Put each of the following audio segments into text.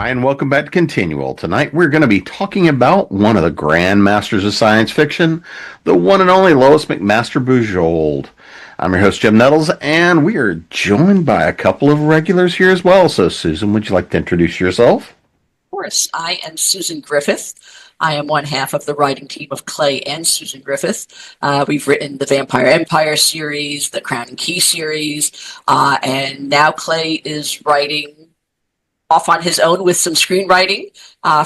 Hi, and welcome back to Continual. Tonight we're going to be talking about one of the grand masters of science fiction, the one and only Lois McMaster Bujold. I'm your host, Jim Nettles, and we are joined by a couple of regulars here as well. So, Susan, would you like to introduce yourself? Of course, I am Susan Griffith. I am one half of the writing team of Clay and Susan Griffith. We've written the Vampire Empire series, the Crown and Key series, and now Clay is writing off on his own with some screenwriting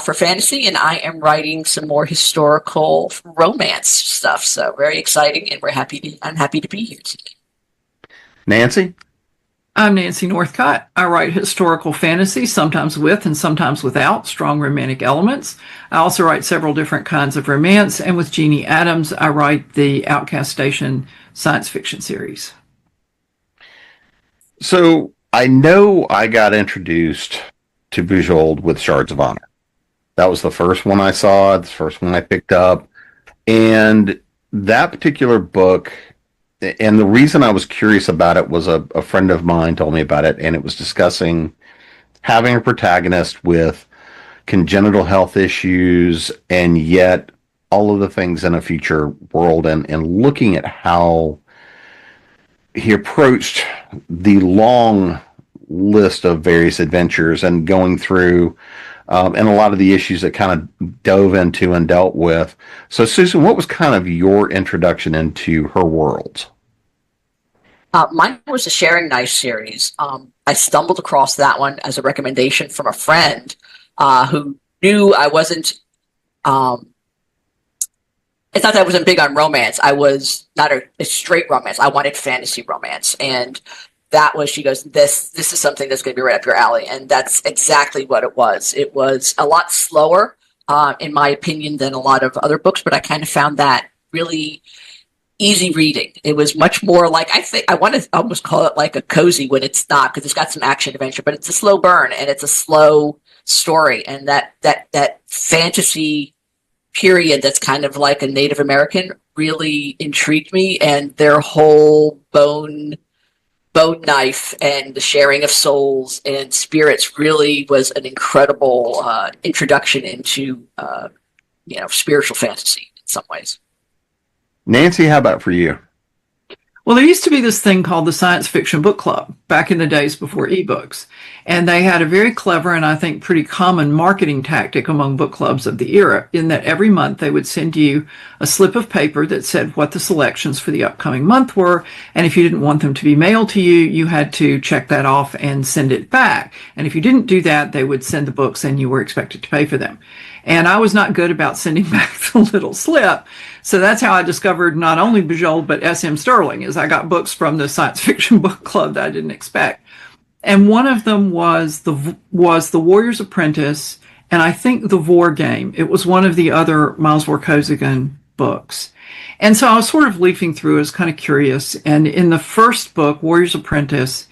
for fantasy, and I am writing some more historical romance stuff. So very exciting, and I'm happy to be here today. Nancy? I'm Nancy Northcott. I write historical fantasy, sometimes with and sometimes without strong romantic elements. I also write several different kinds of romance, and with Jeannie Adams, I write the Outcast Station science fiction series. So, I know I got introduced to Bujold with Shards of Honor. That was the first one I saw, the first one I picked up. And that particular book, and the reason I was curious about it was a friend of mine told me about it, and it was discussing having a protagonist with congenital health issues and yet all of the things in a future world, and looking at how he approached the long list of various adventures and going through and a lot of the issues that kind of dove into and dealt with. So, Susan, what was kind of your introduction into her world? Mine was the Sharing Knife series. I stumbled across that one as a recommendation from a friend who knew I wasn't. It's not that I wasn't big on romance. I was not a straight romance. I wanted fantasy romance, and that was, she goes, this is something that's going to be right up your alley. And that's exactly what it was. It was a lot slower, in my opinion, than a lot of other books, but I kind of found that really easy reading. It was much more like, I want to almost call it like a cozy when it's not, because it's got some action adventure, but it's a slow burn and it's a slow story. And that fantasy period that's kind of like a Native American really intrigued me, and their whole bone knife and the sharing of souls and spirits really was an incredible introduction into spiritual fantasy in some ways. Nancy, how about for you? Well, there used to be this thing called the Science Fiction Book Club back in the days before ebooks. And they had a very clever and I think pretty common marketing tactic among book clubs of the era, in that every month they would send you a slip of paper that said what the selections for the upcoming month were. And if you didn't want them to be mailed to you, you had to check that off and send it back. And if you didn't do that, they would send the books and you were expected to pay for them. And I was not good about sending back the little slip. So that's how I discovered not only Bujold, but S.M. Sterling, as I got books from the Science Fiction Book Club that I didn't expect. And one of them was the Warrior's Apprentice, and I think the Vor Game. It was one of the other Miles Vorkosigan books. And so I was sort of leafing through, I was kind of curious. And in the first book, Warrior's Apprentice,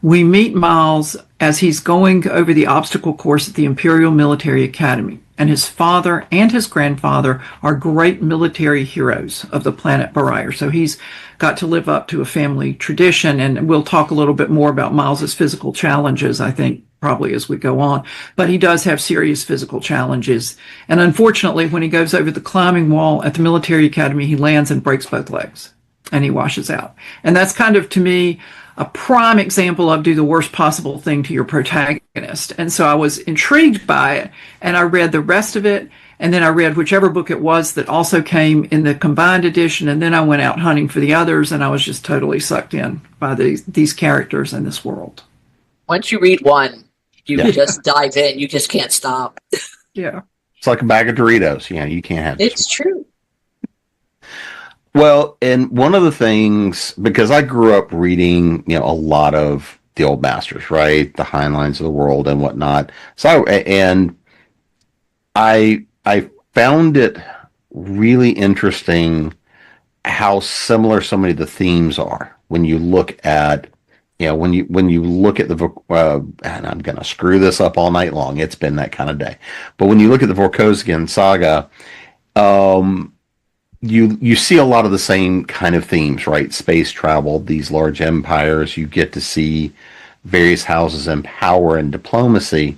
we meet Miles as he's going over the obstacle course at the Imperial Military Academy. And his father and his grandfather are great military heroes of the planet Barier. So he's got to live up to a family tradition. And we'll talk a little bit more about Miles's physical challenges, I think, probably as we go on. But he does have serious physical challenges. And unfortunately, when he goes over the climbing wall at the military academy, he lands and breaks both legs. And he washes out. And that's kind of, to me, a prime example of do the worst possible thing to your protagonist. And so I was intrigued by it, and I read the rest of it, and then I read whichever book it was that also came in the combined edition, and then I went out hunting for the others, and I was just totally sucked in by these characters and this world. Once you read one, you just dive in. You just can't stop. Yeah. It's like a bag of Doritos. You can't have it. It's true. Well, and one of the things, because I grew up reading, a lot of the old masters, right? The Heinleins of the world and whatnot. So, I found it really interesting how similar so many of the themes are when you look at, when you look at the, and I'm going to screw this up all night long. It's been that kind of day. But when you look at the Vorkosigan saga, you see a lot of the same kind of themes, right? Space travel, these large empires. You get to see various houses in power and diplomacy.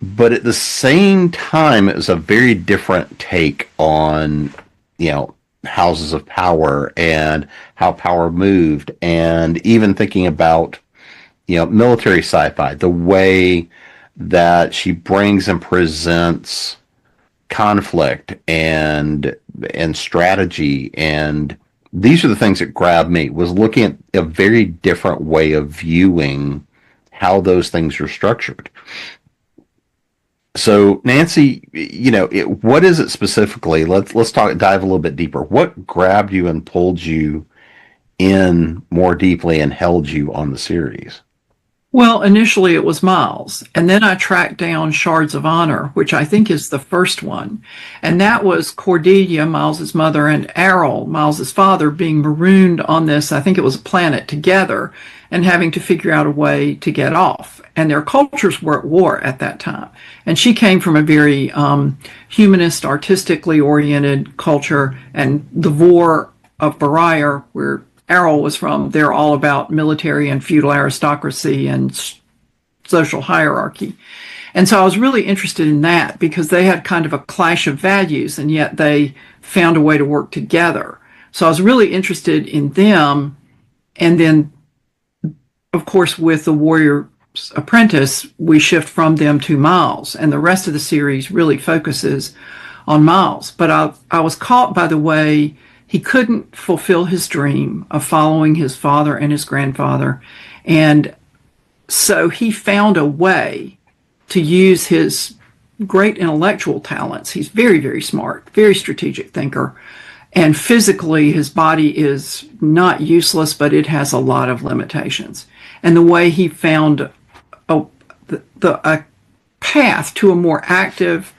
but at the same time, it was a very different take on, houses of power and how power moved, and even thinking about, military sci-fi, the way that she brings and presents conflict and strategy, and these are the things that grabbed me, was looking at a very different way of viewing how those things are structured. So, Nancy, what is it specifically? Let's dive a little bit deeper. What grabbed you and pulled you in more deeply and held you on the series? Well, initially it was Miles, and then I tracked down Shards of Honor, which I think is the first one. And that was Cordelia, Miles's mother, and Errol, Miles's father, being marooned on this, I think it was a planet, together, and having to figure out a way to get off. And their cultures were at war at that time. And she came from a very humanist, artistically oriented culture, and the Vor of Barier, where Errol was from, they're all about military and feudal aristocracy and social hierarchy. And so I was really interested in that because they had kind of a clash of values, and yet they found a way to work together. So I was really interested in them. And then, of course, with The Warrior's Apprentice, we shift from them to Miles, and the rest of the series really focuses on Miles. But I was caught by the way he couldn't fulfill his dream of following his father and his grandfather. And so he found a way to use his great intellectual talents. He's very, very smart, very strategic thinker. And physically, his body is not useless, but it has a lot of limitations. And the way he found a path to a more active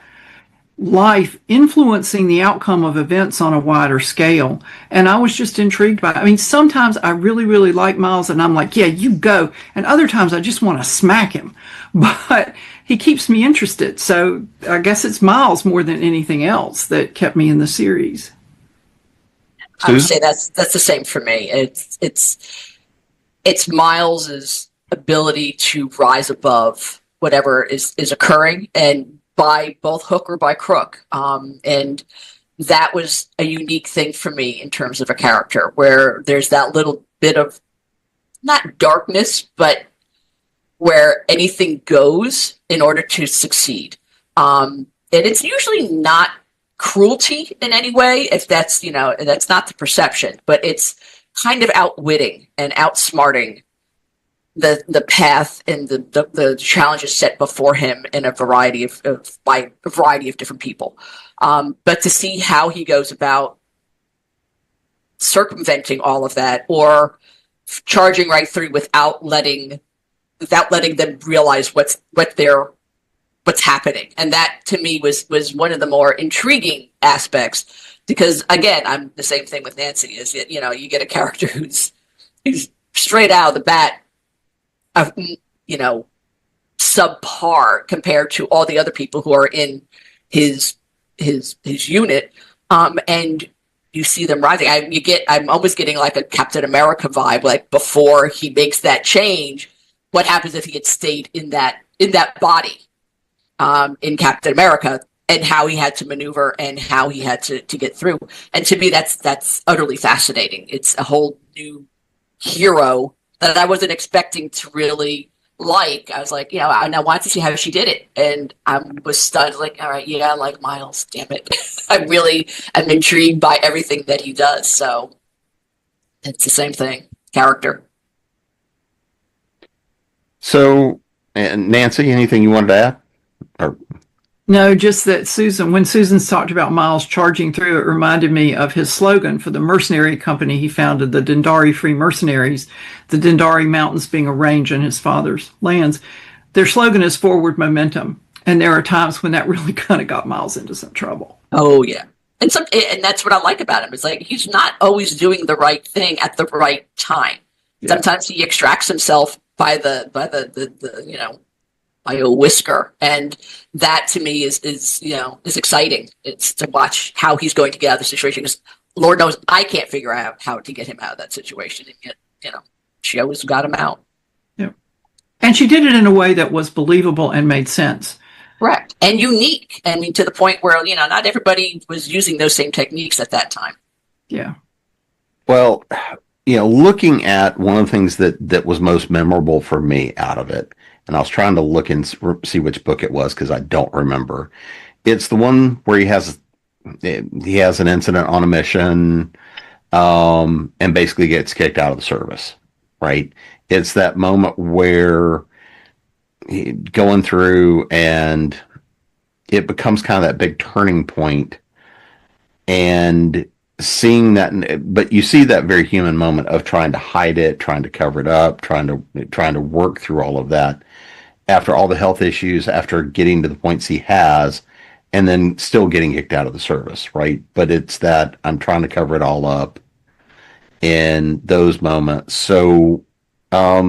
life, influencing the outcome of events on a wider scale. And I was just intrigued by it. I mean, sometimes I really, really like Miles, and I'm like, yeah, you go. And other times I just want to smack him. But he keeps me interested. So I guess it's Miles more than anything else that kept me in the series. I would say that's the same for me. It's Miles's ability to rise above whatever is occurring, and by both hook or by crook. And that was a unique thing for me in terms of a character, where there's that little bit of, not darkness, but where anything goes in order to succeed. And it's usually not cruelty in any way, if that's, that's not the perception, but it's kind of outwitting and outsmarting the path and the challenges set before him in a variety of by a variety of different people. But to see how he goes about circumventing all of that, or charging right through without letting them realize what's happening. And that to me was one of the more intriguing aspects, because again, I'm the same thing with Nancy, is that, you get a character who's straight out of the bat, subpar compared to all the other people who are in his unit, and you see them rising. I'm almost getting like a Captain America vibe, like before he makes that change, what happens if he had stayed in that body, in Captain America, and how he had to maneuver and how he had to get through. And to me, that's utterly fascinating. It's a whole new hero that I wasn't expecting to really like. I was like, I wanted to see how she did it. And I was stunned, like, all right, yeah, I like Miles, damn it. I'm intrigued by everything that he does. So it's the same thing, character. So, and Nancy, anything you wanted to add? No, just that when Susan's talked about Miles charging through, it reminded me of his slogan for the mercenary company he founded, the Dendari Free Mercenaries, the Dendari Mountains being a range in his father's lands. Their slogan is forward momentum. And there are times when that really kind of got Miles into some trouble. Oh, yeah. And that's what I like about him. It's like, he's not always doing the right thing at the right time. Yeah. Sometimes he extracts himself by by a whisker, and that to me is exciting. It's to watch how he's going to get out of the situation, because Lord knows I can't figure out how to get him out of that situation, and yet she always got him out. Yeah, and she did it in a way that was believable and made sense. Correct. And unique. I mean, to the point where, not everybody was using those same techniques at that time. Yeah. Well, looking at one of the things that was most memorable for me out of it, and I was trying to look and see which book it was because I don't remember. It's the one where he has an incident on a mission, and basically gets kicked out of the service. Right? It's that moment where going through and it becomes kind of that big turning point, and seeing that, but you see that very human moment of trying to hide it, trying to cover it up, trying to work through all of that after all the health issues, after getting to the points he has, and then still getting kicked out of the service, right? But it's that I'm trying to cover it all up in those moments. So, I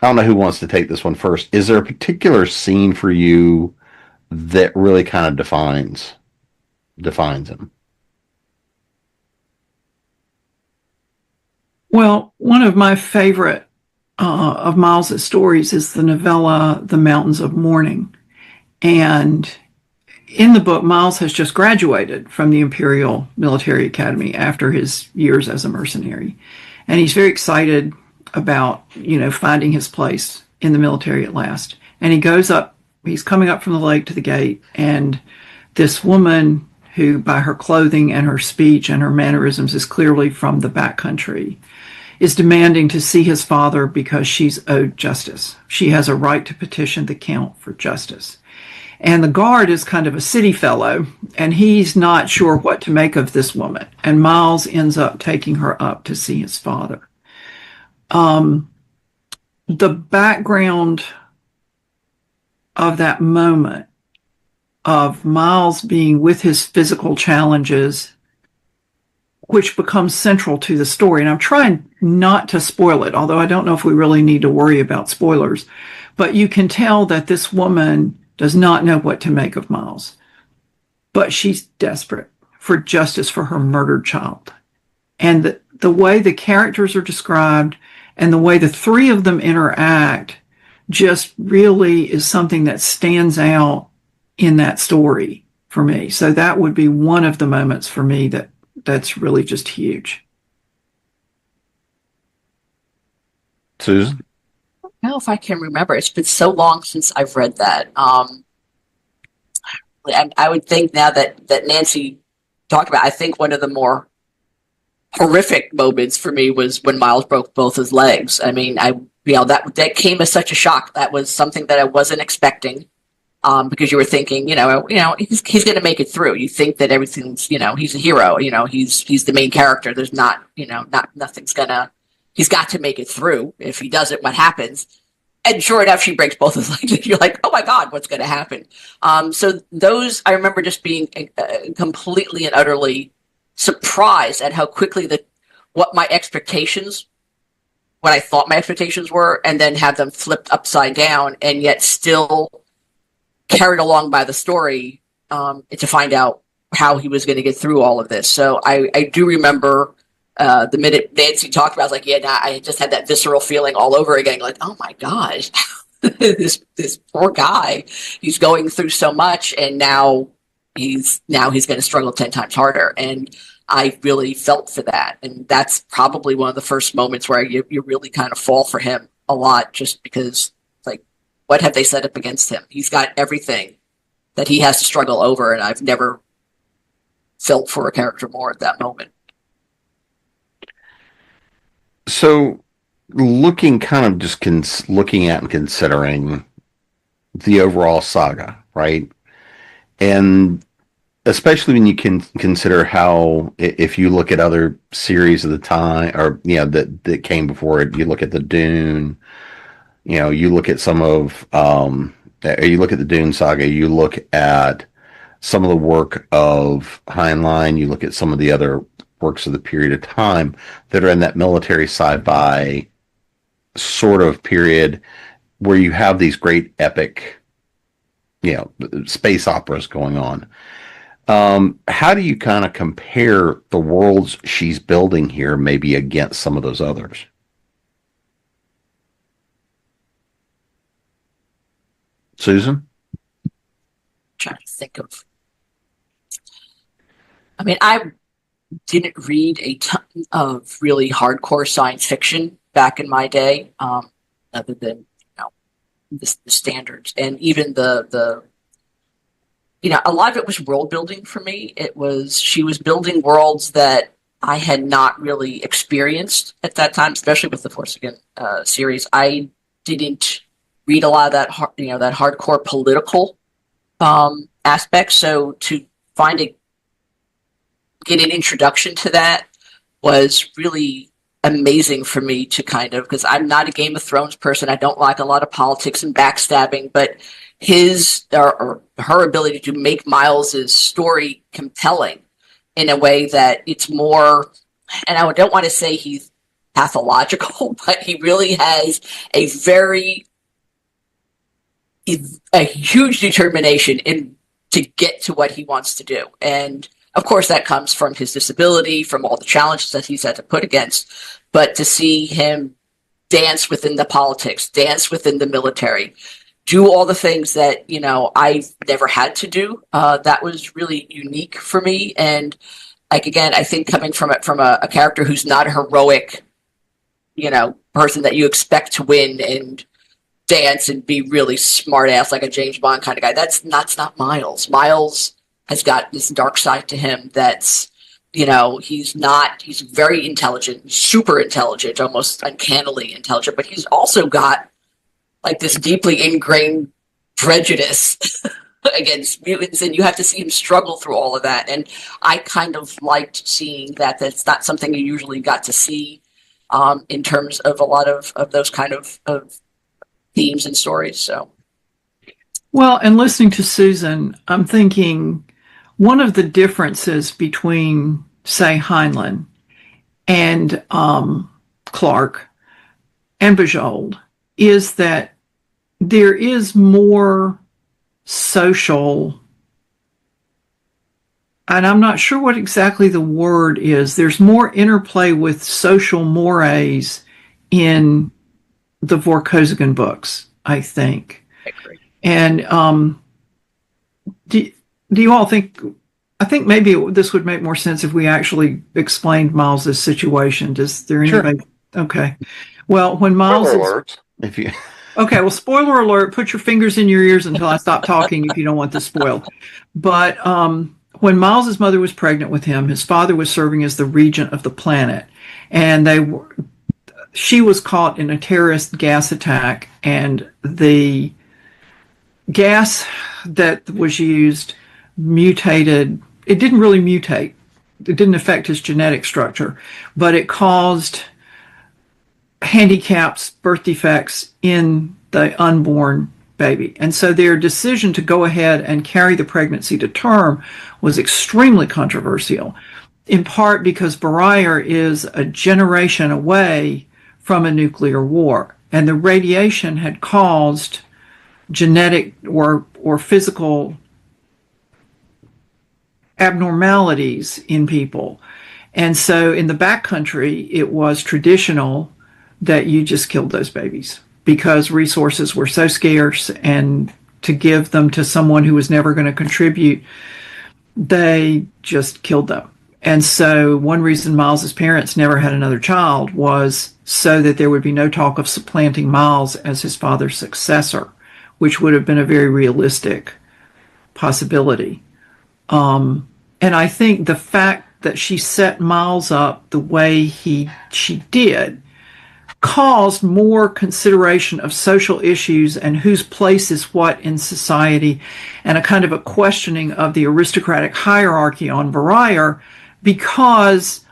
don't know who wants to take this one first. Is there a particular scene for you that really kind of defines him? Well, one of my favorite of Miles's stories is the novella The Mountains of Mourning. And in the book, Miles has just graduated from the Imperial Military Academy after his years as a mercenary. And he's very excited about, finding his place in the military at last. And he's coming up from the lake to the gate, and this woman who, by her clothing and her speech and her mannerisms, is clearly from the backcountry, is demanding to see his father because she's owed justice. She has a right to petition the count for justice. And the guard is kind of a city fellow, and he's not sure what to make of this woman. And Miles ends up taking her up to see his father. The background of that moment of Miles being with his physical challenges, which becomes central to the story. And I'm trying not to spoil it, although I don't know if we really need to worry about spoilers. But you can tell that this woman does not know what to make of Miles. But she's desperate for justice for her murdered child. And the way the characters are described and the way the three of them interact just really is something that stands out in that story for me. So that would be one of the moments for me that's really just huge. Susan? I don't know if I can remember. It's been so long since I've read that. I would think now that Nancy talked about, I think one of the more horrific moments for me was when Miles broke both his legs. I mean, that came as such a shock. That was something that I wasn't expecting, because you were thinking, he's going to make it through. You think that everything's, he's a hero. He's the main character. There's nothing's gonna. He's got to make it through. If he doesn't, what happens? And sure enough, she breaks both his legs. You're like, oh my God, what's going to happen? So those, I remember just being completely and utterly surprised at how quickly what I thought my expectations were, and then have them flipped upside down, and yet still carried along by the story, to find out how he was going to get through all of this. So I do remember the minute Nancy talked about it, I was like, yeah, I just had that visceral feeling all over again, like, oh my gosh, this poor guy, he's going through so much, and now he's going to struggle 10 times harder. And I really felt for that. And that's probably one of the first moments where you really kind of fall for him a lot, just because, like, what have they set up against him? He's got everything that he has to struggle over, and I've never felt for a character more at that moment. So, looking at and considering the overall saga, right? And especially when you can consider how, if you look at other series of the time, or that came before it, you look at the Dune, you look at you look at the Dune saga, you look at some of the work of Heinlein, you look at some of the other works of the period of time that are in that military sci-fi sort of period, where you have these great epic, space operas going on. How do you kind of compare the worlds she's building here, maybe against some of those others? Susan? think of. I mean, I didn't read a ton of really hardcore science fiction back in my day, other than the standards, and even the a lot of it was world building for me. She was building worlds that I had not really experienced at that time, especially with the Forsaken series. I didn't read a lot of that that hardcore political aspect, so to get an introduction to that was really amazing for me to because I'm not a Game of Thrones person. I don't like a lot of politics and backstabbing, but or her ability to make Miles's story compelling in a way that it's more, and I don't want to say he's pathological, but he really has a huge determination to get to what he wants to do. And of course, that comes from his disability, from all the challenges that he's had to put against. But to see him dance within the politics, dance within the military, do all the things that, I've never had to do, that was really unique for me. And again, I think coming from a character who's not a heroic, person that you expect to win and dance and be really smart ass like a James Bond kind of guy. That's not Miles. Miles has got this dark side to him that's, he's very intelligent, super intelligent, almost uncannily intelligent, but he's also got this deeply ingrained prejudice against mutants, and you have to see him struggle through all of that. And I kind of liked seeing that. That's not something you usually got to see in terms of a lot of those kind of themes and stories. So, well, and listening to Susan, I'm thinking one of the differences between, say, Heinlein and Clark and Bujold is that there is more social, and I'm not sure what exactly the word is. There's more interplay with social mores in the Vorkosigan books, I think. I agree. And do you all think? I think maybe this would make more sense if we actually explained Miles's situation. Does there anybody? Sure. Okay. Well, when Miles Okay, well, spoiler alert, put your fingers in your ears until I stop talking if you don't want this spoiled. But when Miles's mother was pregnant with him, his father was serving as the regent of the planet, and she was caught in a terrorist gas attack, and the gas that was used mutated. It didn't really mutate. It didn't affect his genetic structure, but it caused handicaps, birth defects in the unborn baby. And so their decision to go ahead and carry the pregnancy to term was extremely controversial, in part because Barier is a generation away from a nuclear war, and the radiation had caused genetic or physical abnormalities in people. And so in the backcountry, it was traditional that you just killed those babies because resources were so scarce, and to give them to someone who was never going to contribute, they just killed them. And so one reason Miles's parents never had another child was so that there would be no talk of supplanting Miles as his father's successor, which would have been a very realistic possibility. And I think the fact that she set Miles up the way she did caused more consideration of social issues and whose place is what in society, and a kind of a questioning of the aristocratic hierarchy on Barier, because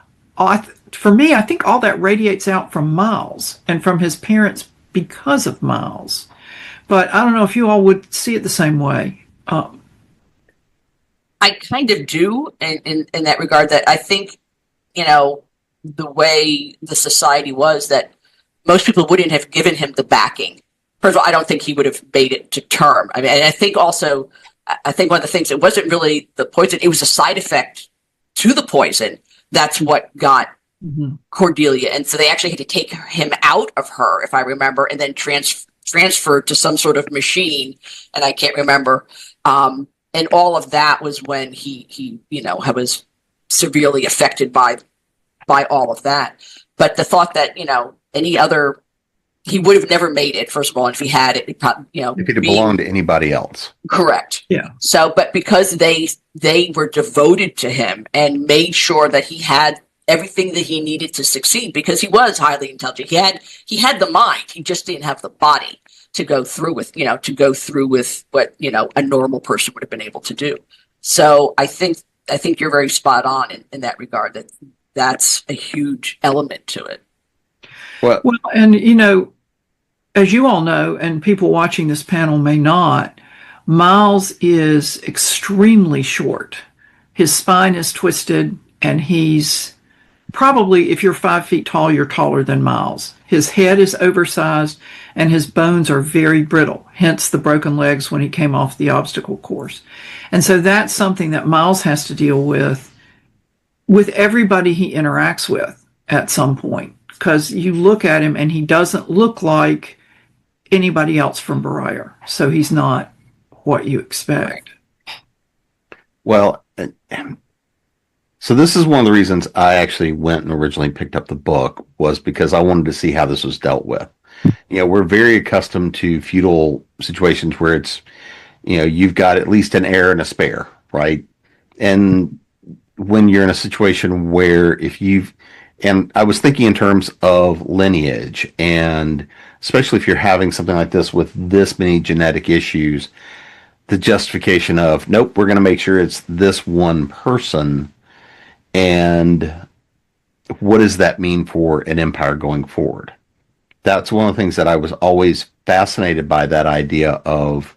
for me, I think all that radiates out from Miles and from his parents because of Miles. But I don't know if you all would see it the same way. I kind of do in that regard, that I think, the way the society was, that most people wouldn't have given him the backing. First of all, I don't think he would have made it to term. I mean, and I think one of the things, it wasn't really the poison, it was a side effect to the poison. That's what got Cordelia. And so they actually had to take him out of her, if I remember, and then transferred to some sort of machine. And I can't remember. and all of that was when he was severely affected by all of that. But the thought that he would have never made it. First of all, if he had it, if it had belonged to anybody else. Correct. Yeah. So, but because they were devoted to him and made sure that he had everything that he needed to succeed, because he was highly intelligent. He had the mind. He just didn't have the body to go through with what a normal person would have been able to do. So I think you're very spot on in that regard. That's a huge element to it. Well, and as you all know, and people watching this panel may not, Miles is extremely short. His spine is twisted, and he's probably, if you're 5 feet tall, you're taller than Miles. His head is oversized, and his bones are very brittle, hence the broken legs when he came off the obstacle course. And so that's something that Miles has to deal with everybody he interacts with at some point. Because you look at him, and he doesn't look like anybody else from Briar. So he's not what you expect. Well, so this is one of the reasons I actually went and originally picked up the book, was because I wanted to see how this was dealt with. We're very accustomed to feudal situations where it's, you've got at least an heir and a spare, right? And when you're in a situation where and I was thinking in terms of lineage, and especially if you're having something like this with this many genetic issues, the justification of, nope, we're going to make sure it's this one person. And what does that mean for an empire going forward? That's one of the things that I was always fascinated by, that idea of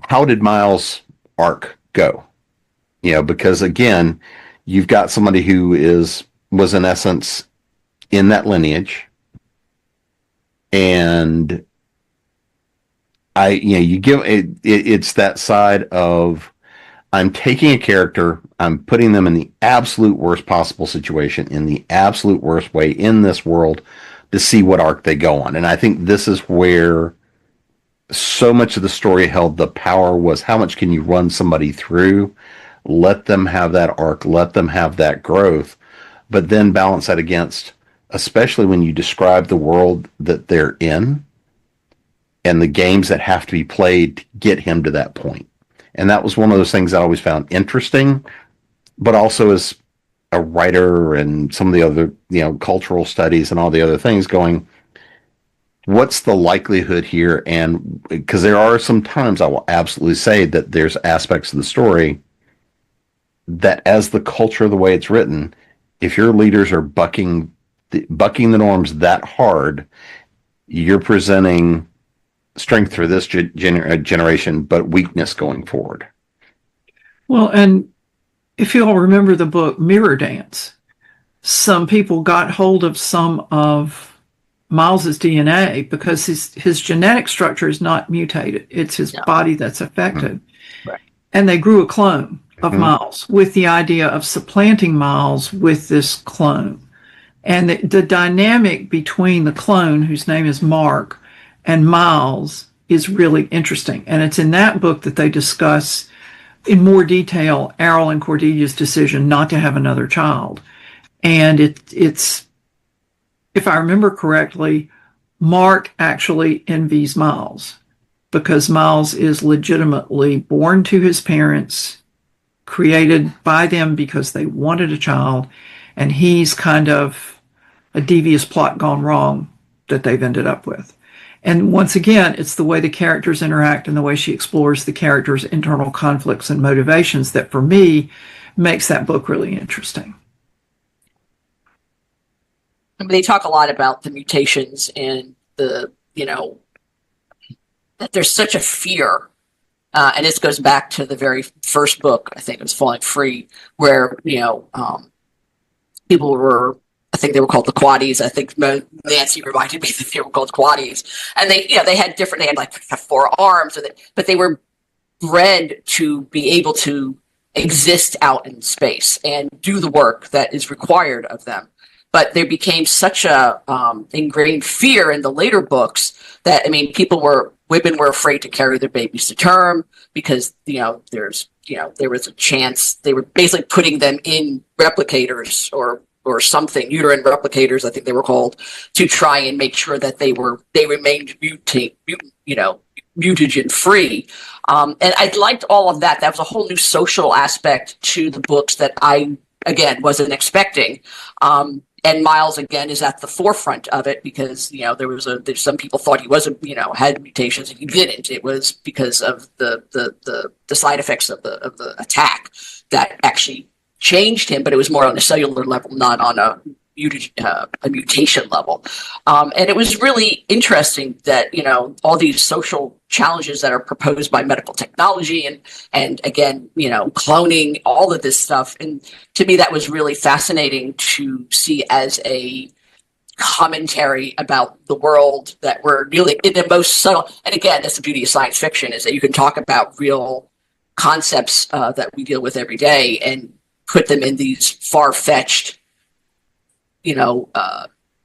how did Miles' arc go? Because again, you've got somebody who was in essence in that lineage, and you give it's that side of, I'm taking a character, I'm putting them in the absolute worst possible situation, in the absolute worst way in this world, to see what arc they go on. And I think this is where so much of the story held the power, was how much can you run somebody through, let them have that arc, let them have that growth, but then balance that against, especially when you describe the world that they're in and the games that have to be played to get him to that point. And that was one of those things I always found interesting, but also as a writer and some of the other, cultural studies and all the other things, going, what's the likelihood here? And because there are some times I will absolutely say that there's aspects of the story that, as the culture, the way it's written, if your leaders are bucking the norms that hard, you're presenting strength for this generation, but weakness going forward. Well, and if you all remember the book Mirror Dance, some people got hold of some of Miles's DNA because his genetic structure is not mutated. It's his body that's affected. Mm-hmm. Right. And they grew a clone of Miles with the idea of supplanting Miles with this clone. And the dynamic between the clone, whose name is Mark, and Miles is really interesting. And it's in that book that they discuss in more detail Errol and Cordelia's decision not to have another child. And it's, if I remember correctly, Mark actually envies Miles, because Miles is legitimately born to his parents, created by them because they wanted a child, and he's kind of a devious plot gone wrong that they've ended up with. And once again, it's the way the characters interact and the way she explores the characters' internal conflicts and motivations that, for me, makes that book really interesting. I mean, they talk a lot about the mutations and that there's such a fear. And this goes back to the very first book, I think it was Falling Free, where, people were, I think they were called the Quaddies. I think Nancy reminded me that they were called Quaddies. And they had different, they had like 4 arms, but they were bred to be able to exist out in space and do the work that is required of them. But there became such a ingrained fear in the later books that, people were women were afraid to carry their babies to term because, there was a chance they were basically putting them in replicators or something, uterine replicators, I think they were called, to try and make sure that they remained mutagen free. And I liked all of that. That was a whole new social aspect to the books that I, again, wasn't expecting. And Miles, again, is at the forefront of it because, there's some people thought he wasn't, had mutations and he didn't. It was because of the side effects of the attack that actually changed him, but it was more on a cellular level, not on a mutation level. And it was really interesting that, all these social challenges that are proposed by medical technology and again, cloning, all of this stuff. And to me, that was really fascinating to see as a commentary about the world that we're dealing in the most subtle. And again, that's the beauty of science fiction, is that you can talk about real concepts that we deal with every day and put them in these far-fetched,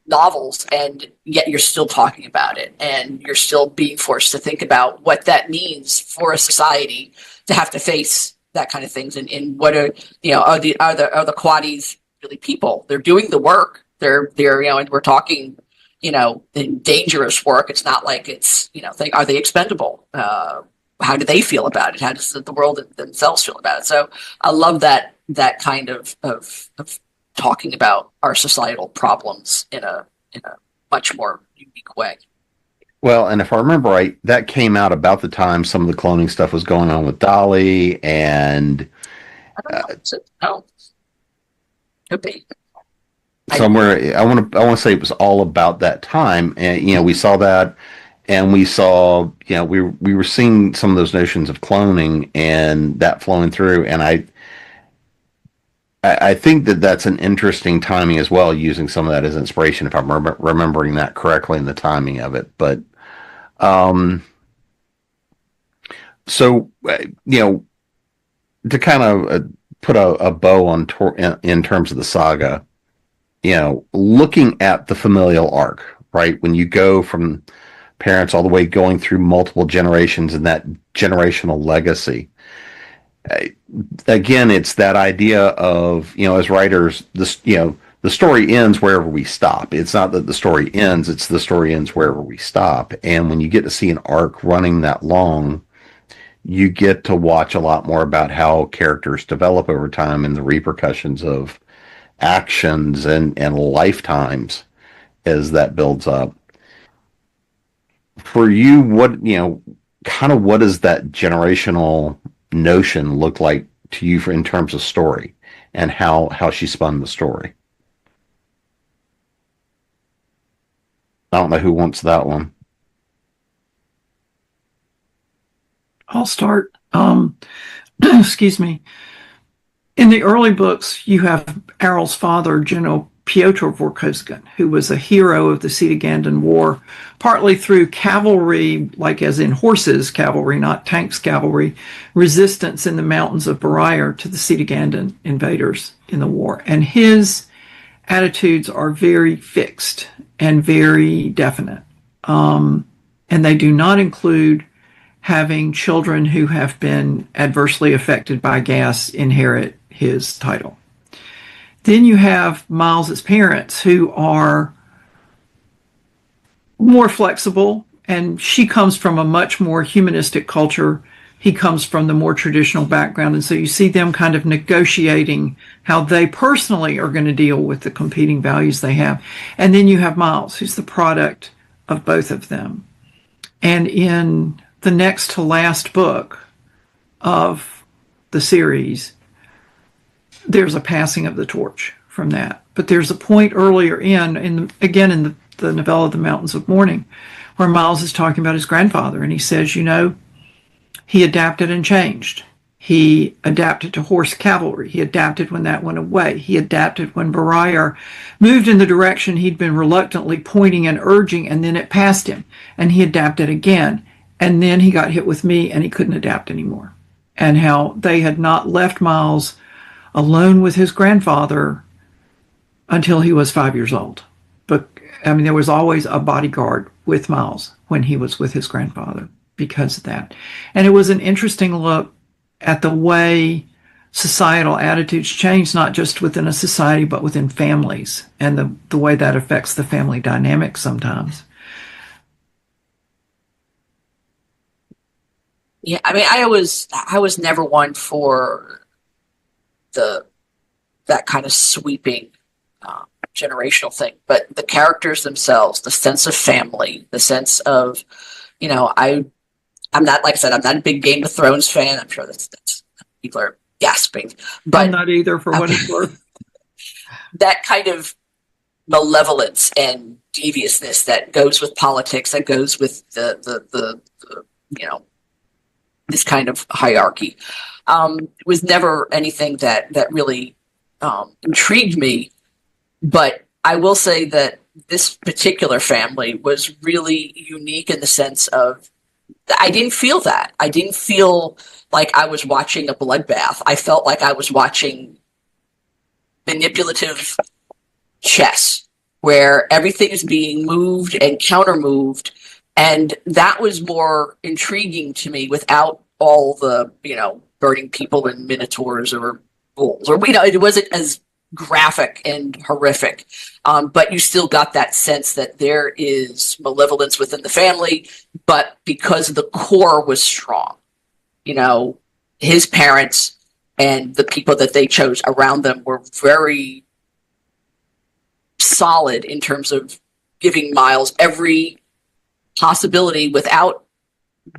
novels, and yet you're still talking about it, and you're still being forced to think about what that means for a society to have to face that kind of things. And what are the quaddies really people? They're doing the work. They're and we're talking, in dangerous work. It's not like it's are they expendable? How do they feel about it? How does the world themselves feel about it? So I love that kind of talking about our societal problems in a much more unique way. Well, and if I remember right, that came out about the time some of the cloning stuff was going on with Dolly, and I don't know. Could be. Somewhere, I want to say it was all about that time, and we saw that, and we saw, we were seeing some of those notions of cloning and that flowing through, and I think that that's an interesting timing as well, using some of that as inspiration, if I'm remembering that correctly in the timing of it. But, so, to kind of put a bow on in terms of the saga, looking at the familial arc, right? When you go from parents all the way going through multiple generations and that generational legacy, again, it's that idea of, as writers, the story ends wherever we stop. It's not that the story ends, it's the story ends wherever we stop. And when you get to see an arc running that long, you get to watch a lot more about how characters develop over time and the repercussions of actions and lifetimes as that builds up. For you, what does that generational notion look like to you in terms of story and how she spun the story? I don't know who wants that one. I'll start. Excuse me. In the early books, you have Errol's father, General Piotr Vorkosgan, who was a hero of the Sitagandan War, partly through cavalry, like as in horses cavalry, not tanks cavalry, resistance in the mountains of Barayar to the Sitagandan invaders in the war. And his attitudes are very fixed and very definite. And they do not include having children who have been adversely affected by gas inherit his title. Then you have Miles's parents, who are more flexible, and she comes from a much more humanistic culture. He comes from the more traditional background, and so you see them kind of negotiating how they personally are going to deal with the competing values they have. And then you have Miles, who's the product of both of them. And in the next to last book of the series, there's a passing of the torch from that. But there's a point earlier in the novella The Mountains of Mourning, where Miles is talking about his grandfather, and he says, he adapted and changed. He adapted to horse cavalry. He adapted when that went away. He adapted when Barayar moved in the direction he'd been reluctantly pointing and urging, and then it passed him. And he adapted again. And then he got hit with me, and he couldn't adapt anymore. And how they had not left Miles alone with his grandfather until he was 5 years old. But, there was always a bodyguard with Miles when he was with his grandfather because of that. And it was an interesting look at the way societal attitudes change, not just within a society, but within families, and the way that affects the family dynamic sometimes. Yeah, I mean, I was never one for that kind of sweeping generational thing, but the characters themselves, the sense of family, the sense of, I'm not, like I said, I'm not a big Game of Thrones fan. I'm sure that's people are gasping, but I'm not either, for what it's worth. That kind of malevolence and deviousness that goes with politics, that goes with the this kind of hierarchy, was never anything that really intrigued me. But I will say that this particular family was really unique in the sense of, I didn't feel that. I didn't feel like I was watching a bloodbath. I felt like I was watching manipulative chess, where everything is being moved and counter-moved. And that was more intriguing to me, without all the, burning people in minotaurs or bulls. Or, it wasn't as graphic and horrific. But you still got that sense that there is malevolence within the family, but because the core was strong, his parents and the people that they chose around them were very solid in terms of giving Miles every possibility without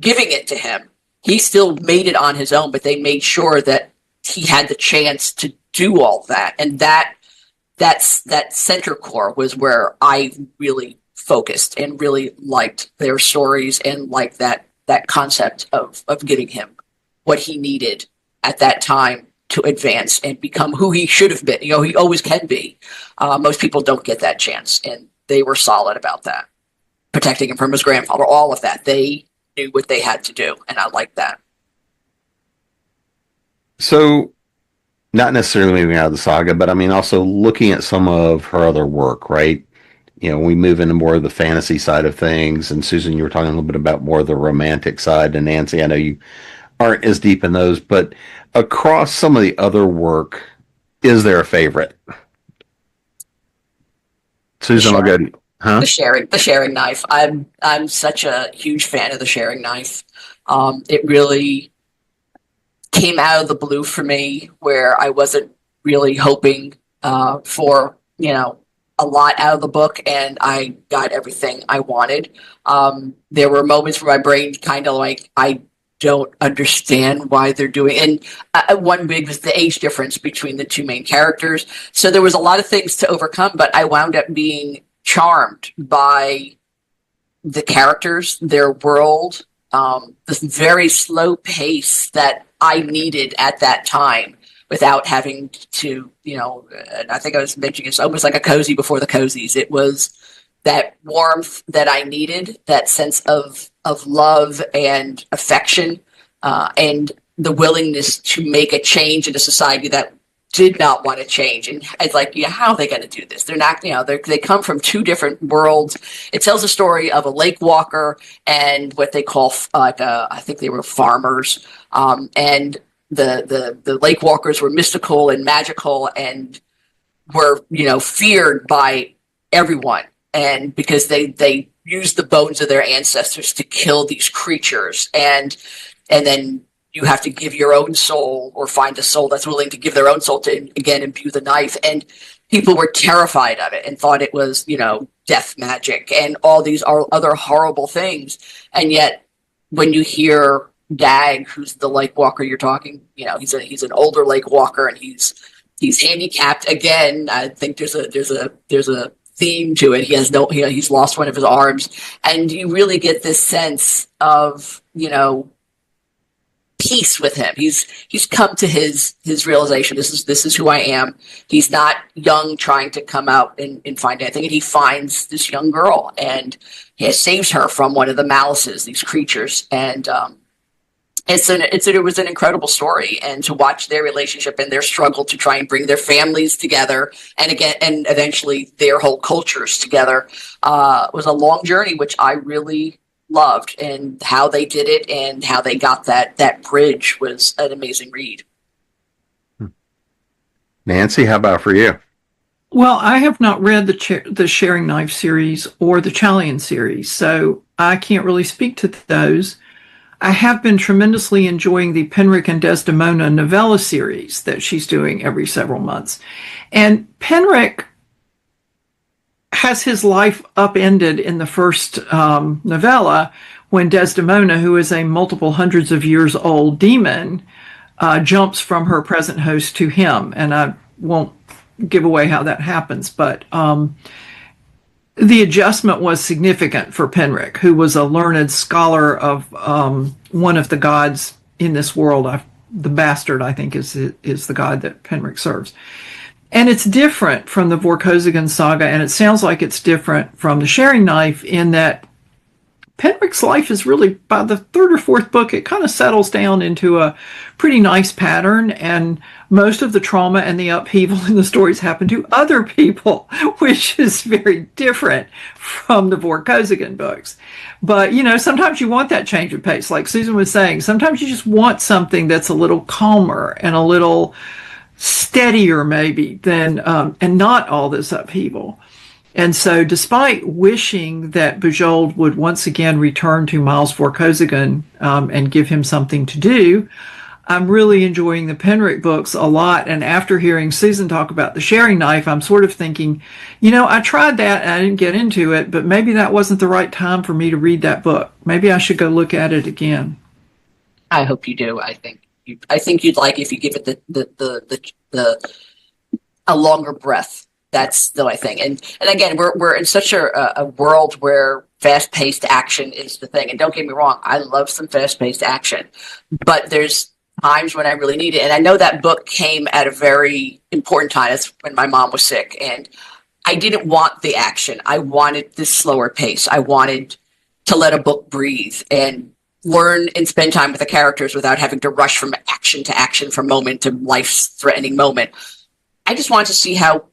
giving it to him. He still made it on his own, but they made sure that he had the chance to do all that. And that center core was where I really focused and really liked their stories, and liked that concept of giving him what he needed at that time to advance and become who he should have been. He always can be. Most people don't get that chance, and they were solid about that. Protecting him from his grandfather, all of that. They knew what they had to do, and I liked that. So, not necessarily moving out of the saga, but I mean, also looking at some of her other work, right? We move into more of the fantasy side of things. And Susan, you were talking a little bit about more of the romantic side. And Nancy, I know you aren't as deep in those, but across some of the other work, is there a favorite? Susan, I'll go to you. Huh? The sharing knife. I'm such a huge fan of the sharing knife. It really came out of the blue for me, where I wasn't really hoping for a lot out of the book, and I got everything I wanted. There were moments where my brain kind of like, I don't understand why they're doing it. And one big was the age difference between the two main characters. So there was a lot of things to overcome, but I wound up being charmed by the characters, their world, this very slow pace that I needed at that time, without having to, and I think I was mentioning, it's almost like a cozy before the cozies. It was that warmth that I needed, that sense of love and affection, and the willingness to make a change in a society that did not want to change. And it's like, how are they going to do this? They're not, they come from two different worlds. It tells a story of a lake walker and what they call, I think they were farmers. And the lake walkers were mystical and magical, and were, feared by everyone. And because they used the bones of their ancestors to kill these creatures. And then you have to give your own soul, or find a soul that's willing to give their own soul to, again, imbue the knife. And people were terrified of it and thought it was, death magic and all these other horrible things. And yet, when you hear Dag, who's the lake walker you're talking, he's an older lake walker, and he's handicapped again. I think there's a theme to it. He's lost one of his arms, and you really get this sense of, peace with him. He's come to his realization. This is who I am. He's not young trying to come out and find anything. And he finds this young girl, and he saves her from one of the malices, these creatures. And it was an incredible story, and to watch their relationship and their struggle to try and bring their families together, and eventually their whole cultures together, was a long journey, which I really loved, and how they did it and how they got that bridge was an amazing read. Nancy, how about for you? Well, I have not read the Sharing Knife series or the Chalian series, so I can't really speak to those. I have been tremendously enjoying the Penrick and Desdemona novella series that she's doing every several months. And Penrick has his life upended in the first novella when Desdemona, who is a multiple hundreds of years old demon, jumps from her present host to him. And I won't give away how that happens, but the adjustment was significant for Penrick, who was a learned scholar of one of the gods in this world. The bastard, I think, is the god that Penrick serves. And it's different from the Vorkosigan saga, and it sounds like it's different from the Sharing Knife in that Penrick's life is really, by the third or fourth book, it kind of settles down into a pretty nice pattern, and most of the trauma and the upheaval in the stories happen to other people, which is very different from the Vorkosigan books. But, sometimes you want that change of pace. Like Susan was saying, sometimes you just want something that's a little calmer and a little steadier maybe than, and not all this upheaval. And so despite wishing that Bujold would once again return to Miles Vorkosigan and give him something to do, I'm really enjoying the Penrick books a lot. And after hearing Susan talk about the Sharing Knife, I'm sort of thinking, I tried that and I didn't get into it, but maybe that wasn't the right time for me to read that book. Maybe I should go look at it again. I hope you do. I think you'd like if you give it a longer breath. That's the only thing. And again, we're in such a world where fast-paced action is the thing. And don't get me wrong, I love some fast-paced action, but there's times when I really need it. And I know that book came at a very important time. That's when my mom was sick, and I didn't want the action. I wanted this slower pace. I wanted to let a book breathe and learn and spend time with the characters without having to rush from action, from moment to life-threatening moment. I just wanted to see how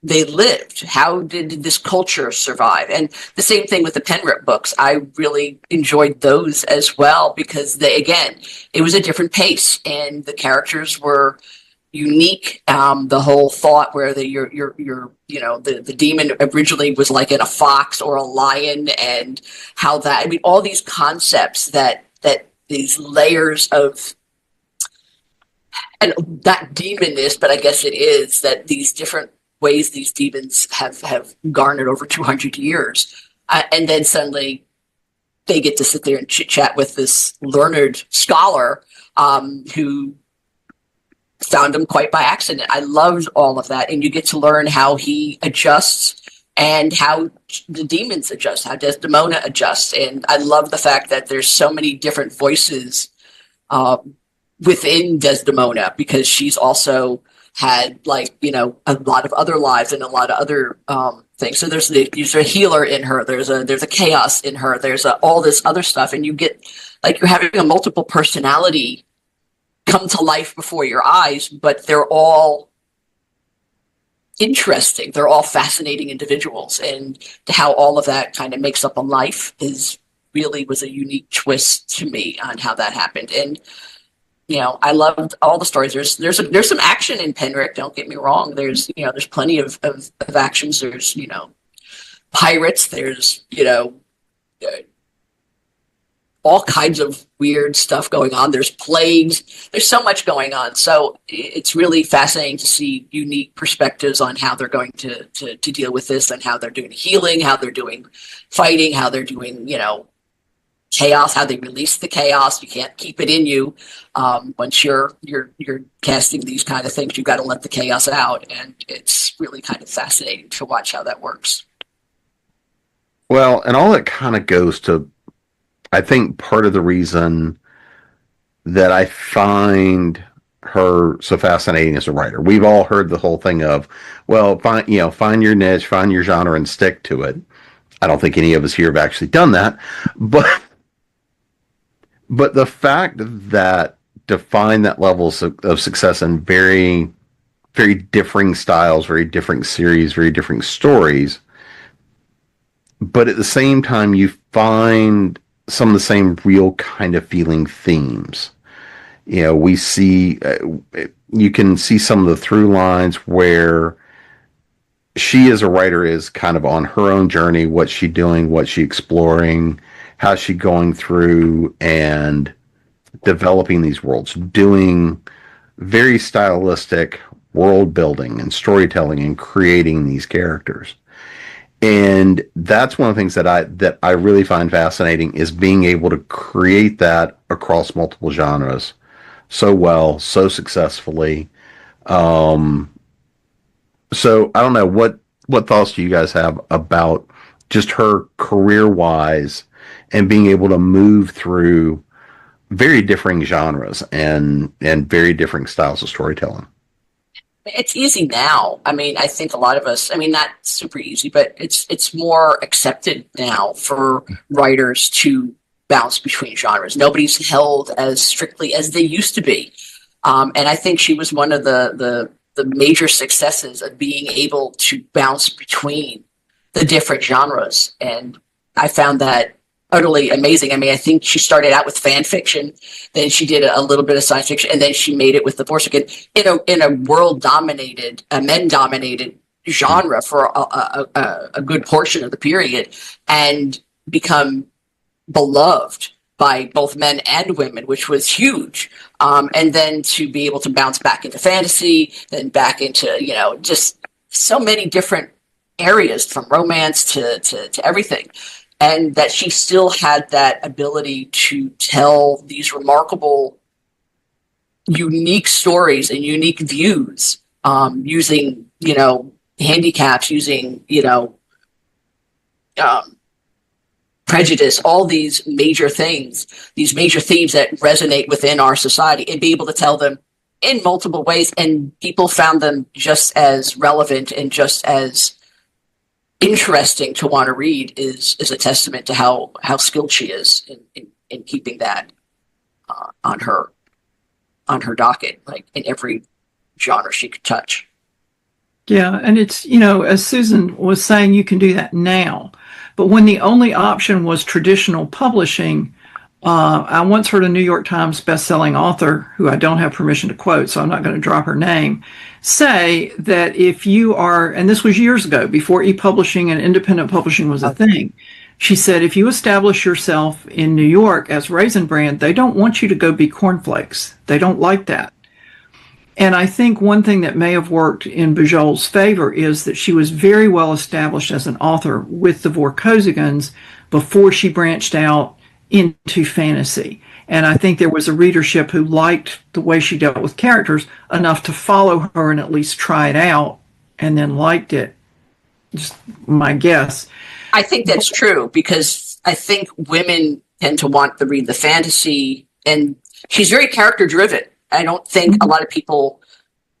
they lived. How did this culture survive? And the same thing with the Penrick books. I really enjoyed those as well because it was a different pace and the characters were unique. The whole thought where the demon originally was like in a fox or a lion, and how all these concepts that these layers of, and not demonness, but I guess it is that these different ways these demons have garnered over 200 years. And then suddenly they get to sit there and chit-chat with this learned scholar who found him quite by accident. I loved all of that. And you get to learn how he adjusts and how the demons adjust, how Desdemona adjusts. And I love the fact that there's so many different voices within Desdemona, because she's also had a lot of other lives and a lot of other things. So there's a healer in her. There's a chaos in her. There's all this other stuff, and you get you're having a multiple personality come to life before your eyes, but they're all interesting. They're all fascinating individuals, and how all of that kind of makes up a life was a unique twist to me on how that happened. And I loved all the stories. There's some action in Penrick. Don't get me wrong. There's plenty of actions. There's pirates. There's all kinds of weird stuff going on. There's plagues. There's so much going on. So it's really fascinating to see unique perspectives on how they're going to deal with this, and how they're doing healing, how they're doing fighting, how they're doing chaos, how they release the chaos. You can't keep it in you. Once you're casting these kind of things, you've got to let the chaos out, and it's really kind of fascinating to watch how that works. Well, and all that kind of goes to, I think, part of the reason that I find her so fascinating as a writer. We've all heard the whole thing of, well, find your niche, find your genre, and stick to it. I don't think any of us here have actually done that, but the fact that to find that level of success in very, very differing styles, very different series, very different stories, but at the same time you find some of the same real kind of feeling themes. You know, we see, you can see some of the through lines where she as a writer is kind of on her own journey. What's she doing? What's she exploring? How's she going through and developing these worlds, doing very stylistic world building and storytelling and creating these characters. And that's one of the things that I really find fascinating is being able to create that across multiple genres so well, so successfully. So I don't know what thoughts do you guys have about just her career wise and being able to move through very differing genres and very different styles of storytelling. It's easy now. I mean, I think a lot of us, I mean, not super easy, but it's more accepted now for writers to bounce between genres. Nobody's held as strictly as they used to be. And I think she was one of the major successes of being able to bounce between the different genres. And I found that utterly amazing. I mean, I think she started out with fan fiction, then she did a little bit of science fiction, and then she made it with the Force again in a world dominated, men dominated genre for a good portion of the period, and become beloved by both men and women, which was huge. And then to be able to bounce back into fantasy, then back into, you know, just so many different areas from romance to everything. And that she still had that ability to tell these remarkable, unique stories and unique views, using, you know, handicaps, using, you know, prejudice, all these major things, these major themes that resonate within our society, and be able to tell them in multiple ways. And people found them just as relevant and just as interesting to want to read is a testament to how skilled she is in keeping that on her docket, like in every genre she could touch. Yeah, and it's, you know, as Susan was saying, you can do that now. But when the only option was traditional publishing, I once heard a New York Times bestselling author, who I don't have permission to quote, so I'm not going to drop her name, say that if you are, and this was years ago, before e-publishing and independent publishing was a thing, she said, if you establish yourself in New York as Raisin Brand, they don't want you to go be cornflakes. They don't like that. And I think one thing that may have worked in Bujold's favor is that she was very well established as an author with the Vorkosigan before she branched out into fantasy. And I think there was a readership who liked the way she dealt with characters enough to follow her and at least try it out, and then liked it. Just my guess. I think that's true, because I think women tend to want to read the fantasy, and she's very character driven. I don't think a lot of people,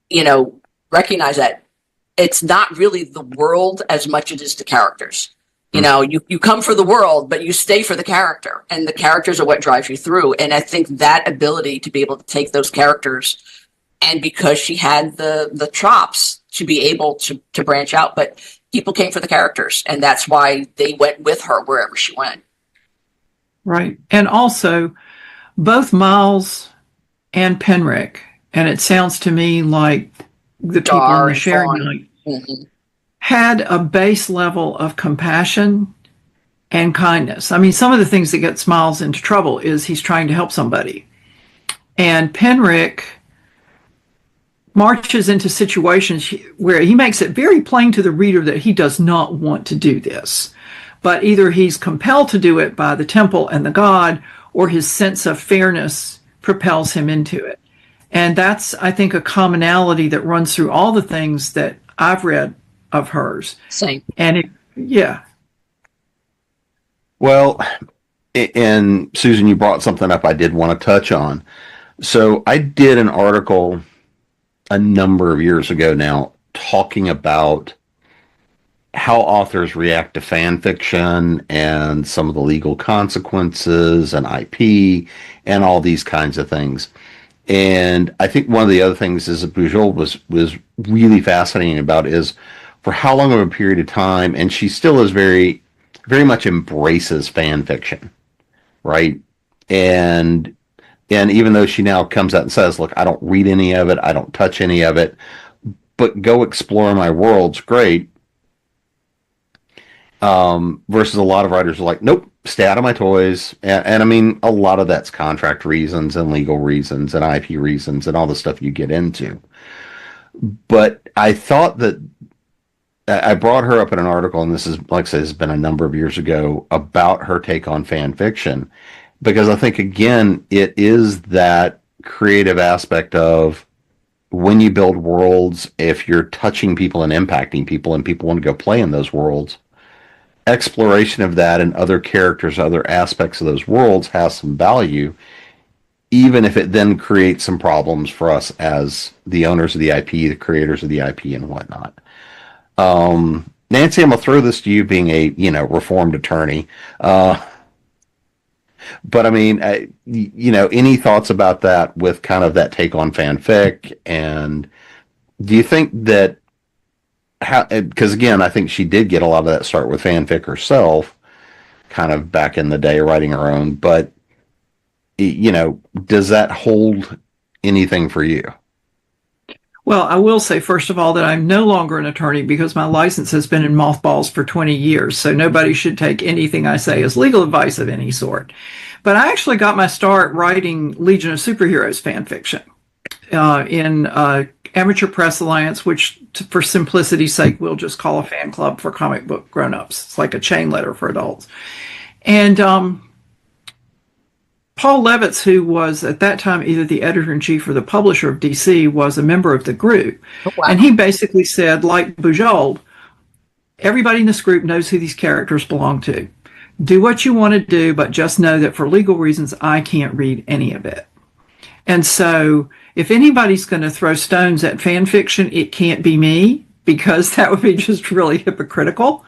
you know, recognize that it's not really the world as much as it is the characters. You know, you come for the world, but you stay for the character, and the characters are what drives you through. And I think that ability to be able to take those characters, and because she had the chops to be able to branch out, but people came for the characters, and that's why they went with her wherever she went. Right. And also, both Miles and Penrick, and it sounds to me like the people in the sharing night, had a base level of compassion and kindness. I mean, some of the things that get Miles into trouble is he's trying to help somebody. And Penrick marches into situations where he makes it very plain to the reader that he does not want to do this. But either he's compelled to do it by the temple and the god, or his sense of fairness propels him into it. And that's, I think, a commonality that runs through all the things that I've read of hers. Same. And yeah. Well, and Susan, you brought something up I did want to touch on. So I did an article a number of years ago now talking about how authors react to fan fiction and some of the legal consequences and IP and all these kinds of things. And I think one of the other things is that Bujold was really fascinating about is for how long of a period of time, and she still is very, very much embraces fan fiction. right? And even though she now comes out and says, look, I don't read any of it, I don't touch any of it, but go explore my worlds, great. Versus a lot of writers are like, nope, stay out of my toys. And I mean, a lot of that's contract reasons and legal reasons and IP reasons and all the stuff you get into. But I thought that I brought her up in an article, and this is, like I said, it's been a number of years ago, about her take on fan fiction, because I think, again, it is that creative aspect of when you build worlds, if you're touching people and impacting people and people want to go play in those worlds, exploration of that and other characters, other aspects of those worlds has some value, even if it then creates some problems for us as the owners of the IP, the creators of the IP, and whatnot. Nancy, I'm gonna throw this to you, being a reformed attorney. But I mean, any thoughts about that with kind of that take on fanfic? And do you think that because again, I think she did get a lot of that start with fanfic herself, kind of back in the day, writing her own. But does that hold anything for you? Well, I will say, first of all, that I'm no longer an attorney because my license has been in mothballs for 20 years. So nobody should take anything I say as legal advice of any sort. But I actually got my start writing Legion of Superheroes fan fiction in Amateur Press Alliance, which for simplicity's sake, we'll just call a fan club for comic book grown-ups. It's like a chain letter for adults. And Paul Levitz, who was at that time either the editor-in-chief or the publisher of DC, was a member of the group. Oh, wow. And he basically said, like Bujold, everybody in this group knows who these characters belong to. Do what you want to do, but just know that for legal reasons, I can't read any of it. And so if anybody's going to throw stones at fan fiction, it can't be me, because that would be just really hypocritical.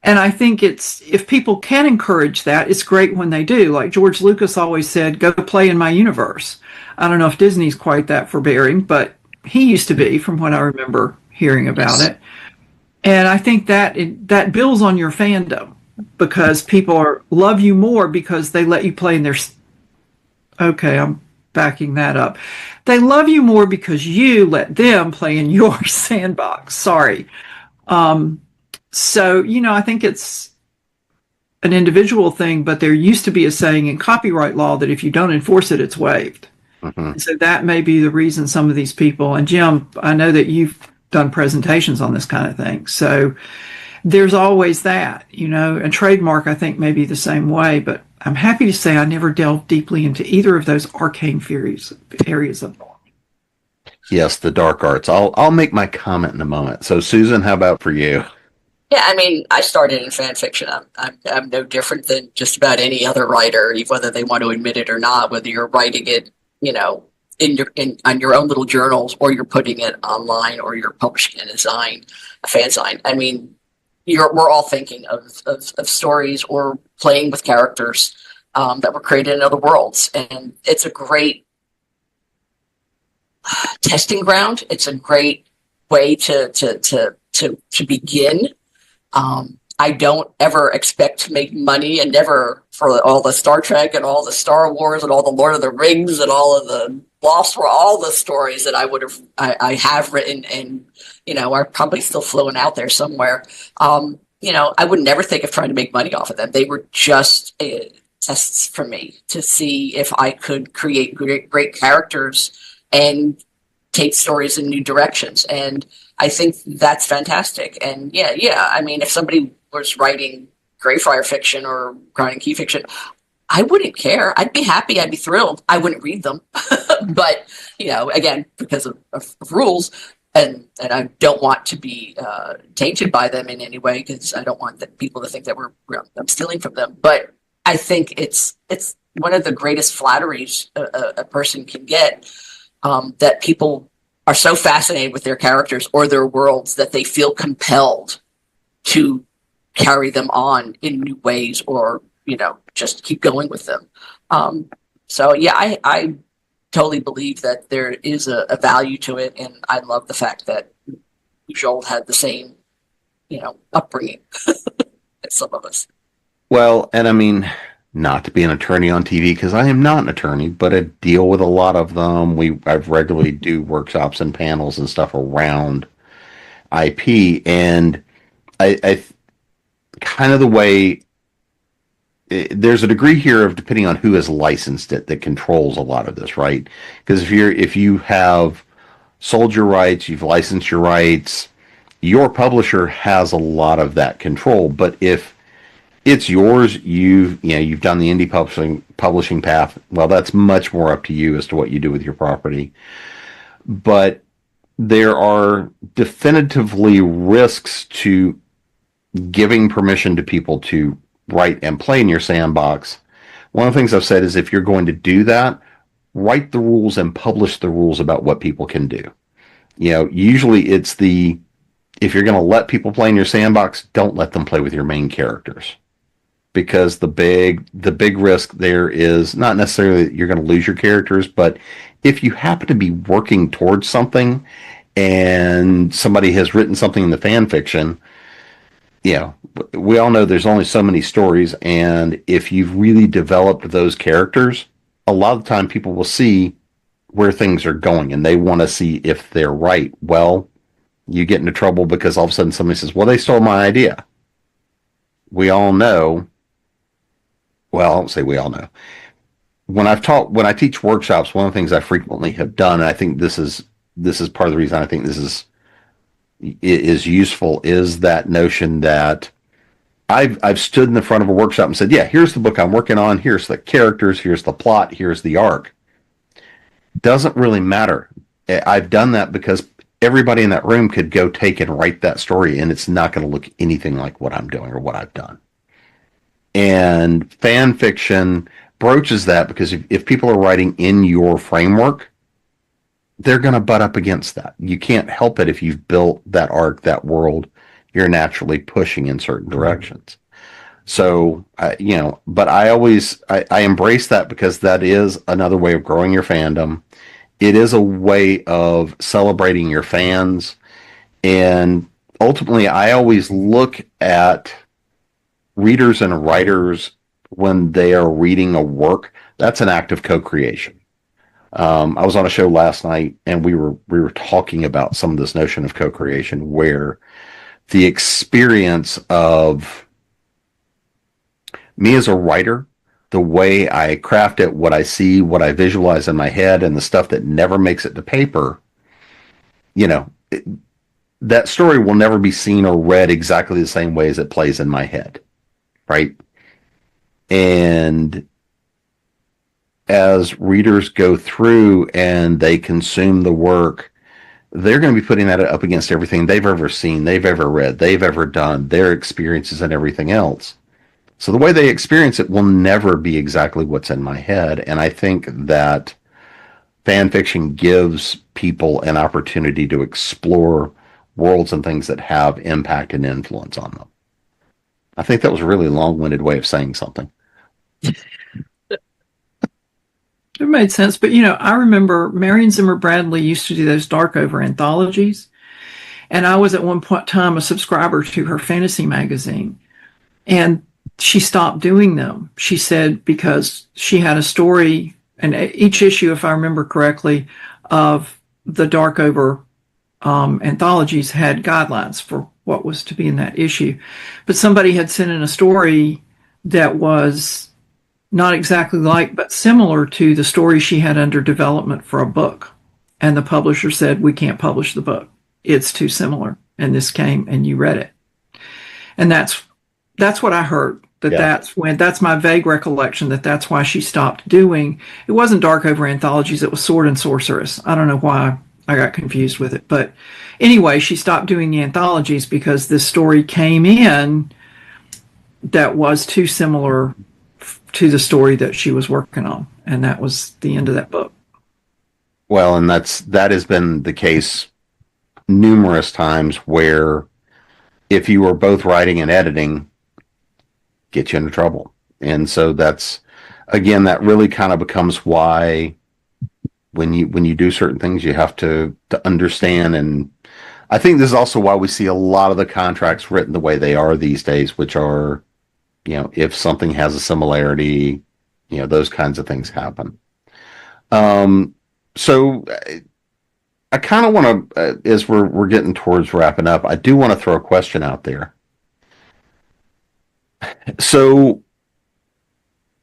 And I think if people can encourage that, it's great when they do. Like George Lucas always said, go play in my universe. I don't know if Disney's quite that forbearing, but he used to be, from what I remember hearing about it. And I think that builds on your fandom, because people love you more because they let you play in their... Okay, I'm backing that up. They love you more because you let them play in your sandbox. Sorry. So, I think it's an individual thing, but there used to be a saying in copyright law that if you don't enforce it, it's waived. Mm-hmm. So that may be the reason some of these people, and Jim, I know that you've done presentations on this kind of thing. So there's always that, and trademark, I think, may be the same way, but I'm happy to say I never delved deeply into either of those arcane areas of law. Yes, the dark arts. I'll make my comment in a moment. So Susan, how about for you? Yeah, I mean, I started in fan fiction. I'm no different than just about any other writer, whether they want to admit it or not. Whether you're writing it, on your own little journals, or you're putting it online, or you're publishing a fanzine. I mean, we're all thinking of stories or playing with characters that were created in other worlds, and it's a great testing ground. It's a great way to begin. I don't ever expect to make money, and never, for all the Star Trek and all the Star Wars and all the Lord of the Rings and all of the Lost World, all the stories that I have written and, are probably still flowing out there somewhere. I would never think of trying to make money off of them. They were just tests for me to see if I could create great characters and take stories in new directions. And I think that's fantastic. And yeah. I mean, if somebody was writing Greyfriar fiction or Crown and Key fiction, I wouldn't care. I'd be happy. I'd be thrilled. I wouldn't read them. But, again, because of rules, and I don't want to be tainted by them in any way, because I don't want people to think that I'm stealing from them. But I think it's one of the greatest flatteries a person can get, that people are so fascinated with their characters or their worlds that they feel compelled to carry them on in new ways, or just keep going with them. So yeah, I totally believe that there is a value to it, and I love the fact that Bujold had the same upbringing as some of us. Well, and I mean, not to be an attorney on TV because I am not an attorney, but I deal with a lot of them. I've regularly do workshops and panels and stuff around IP, and I kind of the way there's a degree here of depending on who has licensed it that controls a lot of this, right? Because if you have sold your rights, you've licensed your rights, your publisher has a lot of that control. But if it's yours, you've done the indie publishing path. Well, that's much more up to you as to what you do with your property. But there are definitively risks to giving permission to people to write and play in your sandbox. One of the things I've said is if you're going to do that, write the rules and publish the rules about what people can do. Usually it's if you're going to let people play in your sandbox, don't let them play with your main characters. Because the big risk there is not necessarily that you're going to lose your characters, but if you happen to be working towards something and somebody has written something in the fan fiction, we all know there's only so many stories, and if you've really developed those characters, a lot of the time people will see where things are going and they want to see if they're right. Well, you get into trouble because all of a sudden somebody says, well, they stole my idea. We all know. Well, I don't say we all know. When I teach workshops, one of the things I frequently have done, and I think this is part of the reason I think this is useful, is that notion that I've stood in the front of a workshop and said, yeah, here's the book I'm working on, here's the characters, here's the plot, here's the arc. Doesn't really matter. I've done that because everybody in that room could go take and write that story, and it's not going to look anything like what I'm doing or what I've done. And fan fiction broaches that because if people are writing in your framework, they're going to butt up against that. You can't help it if you've built that arc, that world. You're naturally pushing in certain directions. So, but I embrace that because that is another way of growing your fandom. It is a way of celebrating your fans. And ultimately, I always look at readers and writers when they are reading a work. That's an act of co-creation. I was on a show last night and we were talking about some of this notion of co-creation, where the experience of me as a writer, the way I craft it, what I see, what I visualize in my head, and the stuff that never makes it to paper, that story will never be seen or read exactly the same way as it plays in my head, right? And as readers go through and they consume the work, they're going to be putting that up against everything they've ever seen, they've ever read, they've ever done, their experiences and everything else. So the way they experience it will never be exactly what's in my head. And I think that fan fiction gives people an opportunity to explore worlds and things that have impact and influence on them. I think that was a really long-winded way of saying something. It made sense. But, I remember Marion Zimmer Bradley used to do those Darkover anthologies. And I was at one point in time a subscriber to her fantasy magazine. And she stopped doing them. She said because she had a story, and each issue, if I remember correctly, of the Darkover anthologies had guidelines for what was to be in that issue. But somebody had sent in a story that was not exactly like, but similar to the story she had under development for a book. And the publisher said, we can't publish the book. It's too similar. And this came and you read it. And that's what I heard. That's my vague recollection that's why she stopped doing. It wasn't Darkover anthologies. It was Sword and Sorceress. I don't know why I got confused with it. But anyway, she stopped doing the anthologies because this story came in that was too similar to the story that she was working on. And that was the end of that book. Well, and that has been the case numerous times, where if you were both writing and editing, get you into trouble. And so that's, again, that really kind of becomes why when you do certain things, you have to understand. And I think this is also why we see a lot of the contracts written the way they are these days, which are if something has a similarity, those kinds of things happen. So I kind of want to, as we're getting towards wrapping up, I do want to throw a question out there. So,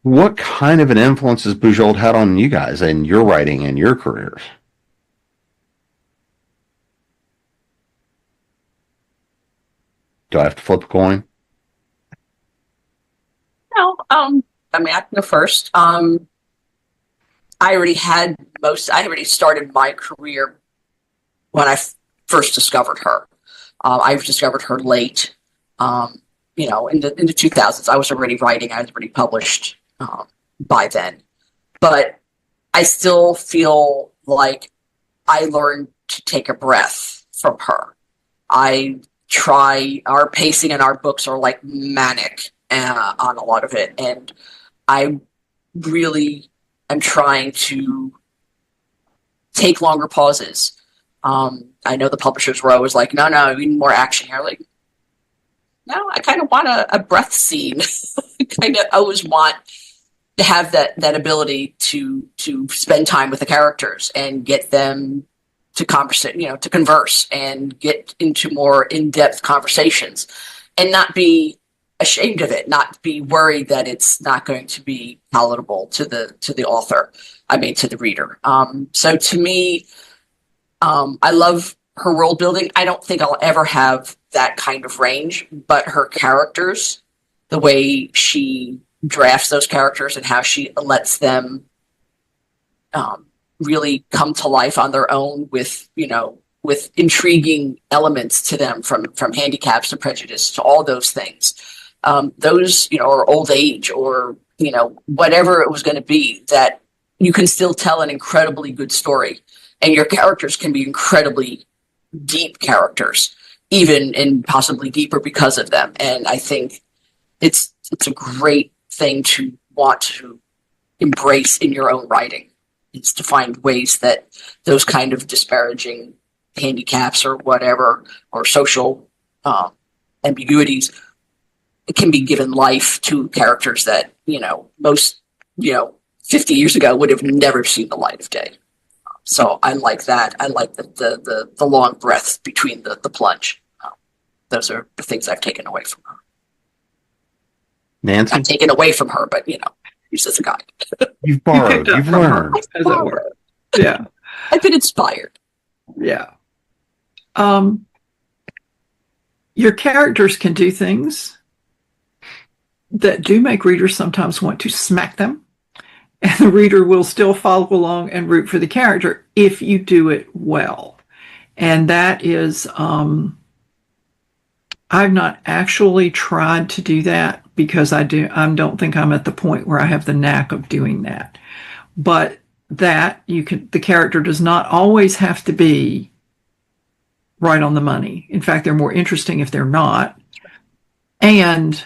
what kind of an influence has Bujold had on you guys and your writing and your careers? Do I have to flip a coin? No, I mean, I can go first. I already started my career when I first discovered her. I've discovered her late, in the 2000s. I was already writing. I was already published by then. But I still feel like I learned to take a breath from her. Our pacing in our books are like manic on a lot of it. And I really am trying to take longer pauses. I know the publishers were always like, no, we need more action here. Like, no, I kind of want a breath scene. I kind of always want to have that ability to spend time with the characters and get them to to converse and get into more in-depth conversations and not be ashamed of it, not be worried that it's not going to be palatable to the author. I mean, to the reader. So to me, I love her world building. I don't think I'll ever have that kind of range, but her characters, the way she drafts those characters and how she lets them really come to life on their own with intriguing elements to them, from handicaps to prejudice to all those things. Those, or old age, or, whatever it was going to be, that you can still tell an incredibly good story. And your characters can be incredibly deep characters, even and possibly deeper because of them. And I think it's a great thing to want to embrace in your own writing. It's to find ways that those kind of disparaging handicaps or whatever, or social ambiguities, it can be given life to characters that, most, 50 years ago would have never seen the light of day. So I like that. I like the long breaths between the plunge. Those are the things I've taken away from her. Nancy? Not taken away from her, but, use as a guide. You've borrowed. You've learned. Yeah. I've been inspired. Yeah. Your characters can do things that do make readers sometimes want to smack them. And the reader will still follow along and root for the character if you do it well. And that is, I've not actually tried to do that because I don't think I'm at the point where I have the knack of doing that. But that the character does not always have to be right on the money. In fact, they're more interesting if they're not. And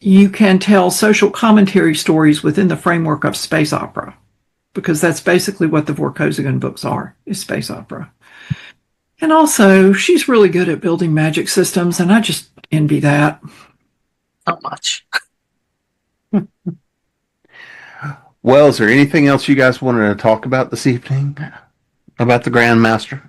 you can tell social commentary stories within the framework of space opera, because that's basically what the Vorkosigan books are, is space opera. And also, she's really good at building magic systems, and I just envy that. So much. Well, is there anything else you guys wanted to talk about this evening about the Grandmaster?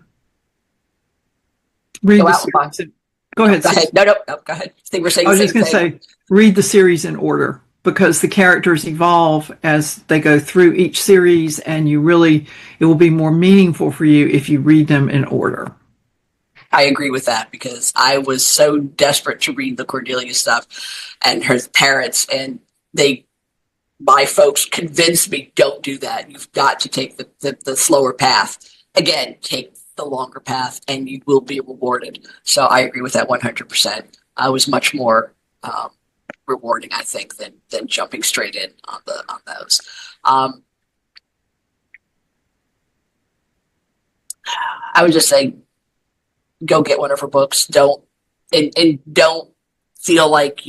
Read the series. Go ahead. Go ahead. No, go ahead. I think we're saying. I was just going to say, read the series in order, because the characters evolve as they go through each series, and it will be more meaningful for you if you read them in order. I agree with that, because I was so desperate to read the Cordelia stuff and her parents, and my folks convinced me, don't do that. You've got to take the slower path. Again, take the longer path and you will be rewarded. So I agree with that 100%. I was much more rewarding, I think, than jumping straight in on those. I would just say, go get one of her books. Don't feel like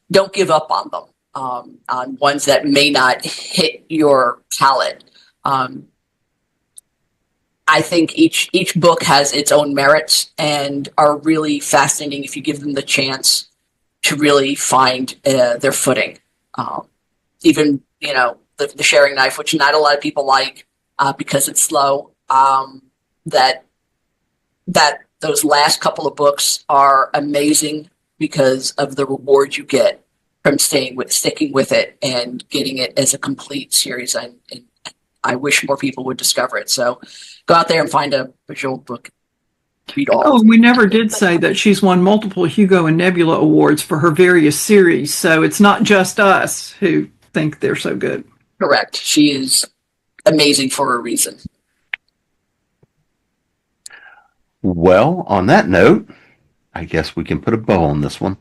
don't give up on them, on ones that may not hit your palate. I think each book has its own merits and are really fascinating if you give them the chance to really find their footing. Even, you know, the sharing knife, which not a lot of people like because it's slow, that those last couple of books are amazing because of the reward you get from sticking with it and getting it as a complete series. And I wish more people would discover it. So go out there and find a Bujold book. Read all. Oh, we never did say that she's won multiple Hugo and Nebula awards for her various series. So it's not just us who think they're so good. Correct. She is amazing for a reason. Well, on that note, I guess we can put a bow on this one.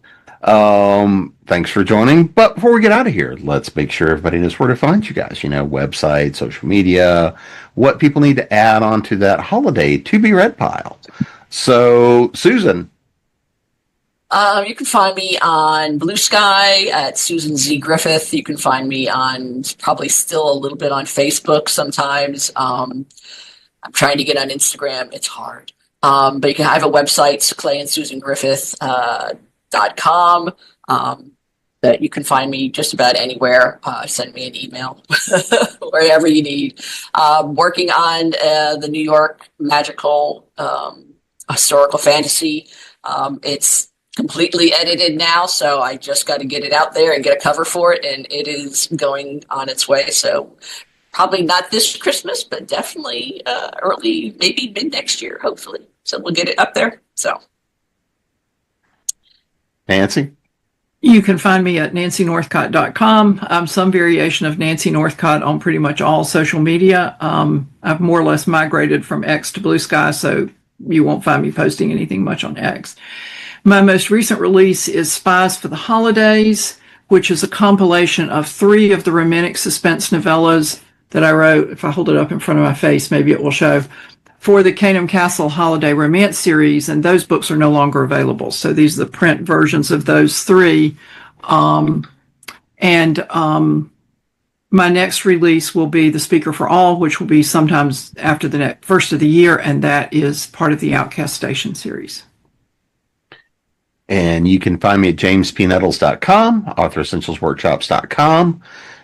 Thanks for joining. But before we get out of here, let's make sure everybody knows where to find you guys. You know, website, social media, what people need to add onto that holiday to be read pile. So, Susan. You can find me on Blue Sky at Susan Z. Griffith. You can find me on probably still a little bit on Facebook sometimes. I'm trying to get on Instagram. It's hard. But you can have a website, clayandsusangriffith.com. That you can find me just about anywhere. Send me an email, wherever you need. Working on the New York magical historical fantasy. It's completely edited now, so I just got to get it out there and get a cover for it, and it is going on its way. So probably not this Christmas, but definitely early, maybe mid next year, hopefully. So we'll get it up there. So, Nancy? You can find me at nancynorthcott.com. I'm some variation of Nancy Northcott on pretty much all social media. I've more or less migrated from X to Blue Sky, so you won't find me posting anything much on X. My most recent release is Spies for the Holidays, which is a compilation of 3 of the romantic suspense novellas that I wrote. If I hold it up in front of my face, maybe it will show, for the Canham Castle Holiday Romance series, and those books are no longer available. So these are the print versions of those 3. My next release will be The Speaker for All, which will be sometimes after the first of the year, and that is part of the Outcast Station series. And you can find me at jamespnettles.com, authoressentialsworkshops.com,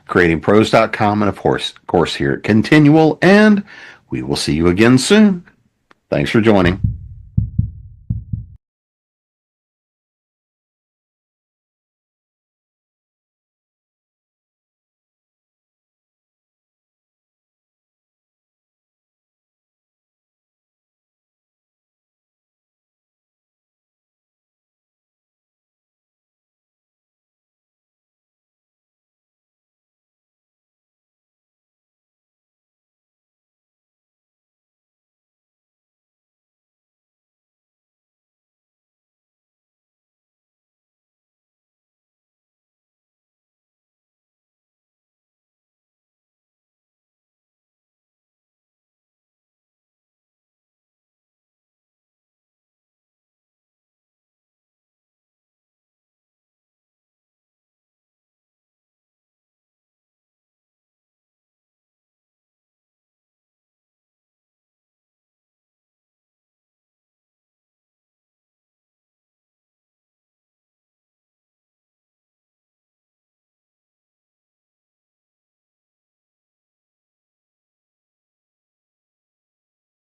creatingprose.com, and of course here at Continual, and we will see you again soon. Thanks for joining.